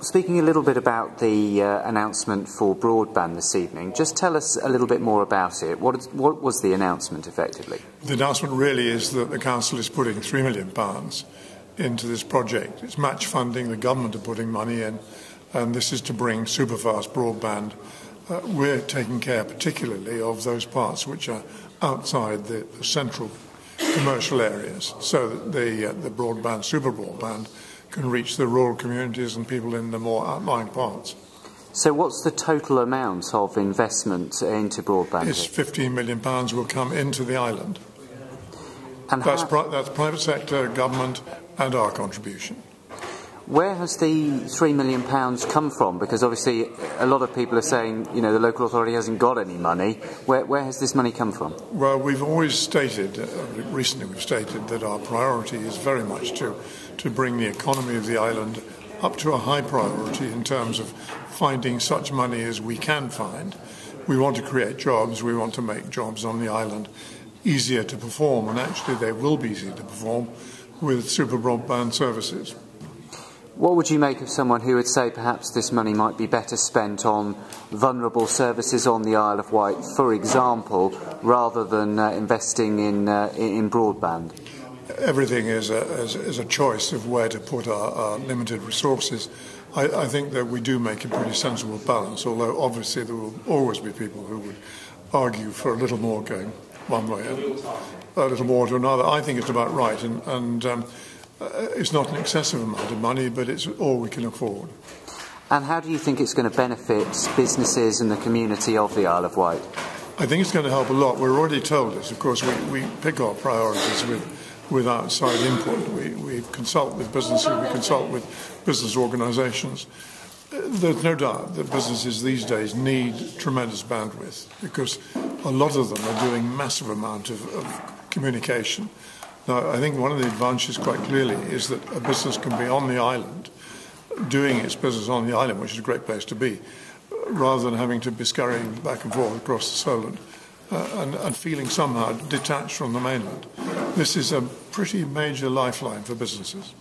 Speaking a little bit about the announcement for Broadband this evening, just tell us a little bit more about it. What was the announcement, effectively? The announcement really is that the Council is putting £3 million into this project. It's match funding, the government are putting money in, and this is to bring Superfast broadband. We're taking care particularly of those parts which are outside the central commercial areas, so that the broadband, super broadband, can reach the rural communities and people in the more outlying parts. So what's the total amount of investment into broadband? It's £15 million will come into the island. And that's private sector, government and our contribution. Where has the £3 million come from? Because obviously a lot of people are saying, you know, the local authority hasn't got any money. Where has this money come from? Well, we've always stated, recently we've stated that our priority is very much to bring the economy of the island up to a high priority in terms of finding such money as we can find. We want to create jobs, we want to make jobs on the island easier to perform, and actually they will be easier to perform with super broadband services. What would you make of someone who would say perhaps this money might be better spent on vulnerable services on the Isle of Wight, for example, rather than investing in broadband? Everything is a choice of where to put our limited resources. I think that we do make a pretty sensible balance, although obviously there will always be people who would argue for a little more going one way and a little more to another. I think it's about right, and it's not an excessive amount of money, but it's all we can afford. And how do you think it's going to benefit businesses and the community of the Isle of Wight? I think it's going to help a lot. We're already told this. Of course, we pick our priorities with outside input. We consult with businesses, we consult with business organisations. There's no doubt that businesses these days need tremendous bandwidth because a lot of them are doing massive amount of communication. Now, I think one of the advantages quite clearly is that a business can be on the island, doing its business on the island, which is a great place to be, rather than having to be scurrying back and forth across the Solent and feeling somehow detached from the mainland. This is a pretty major lifeline for businesses.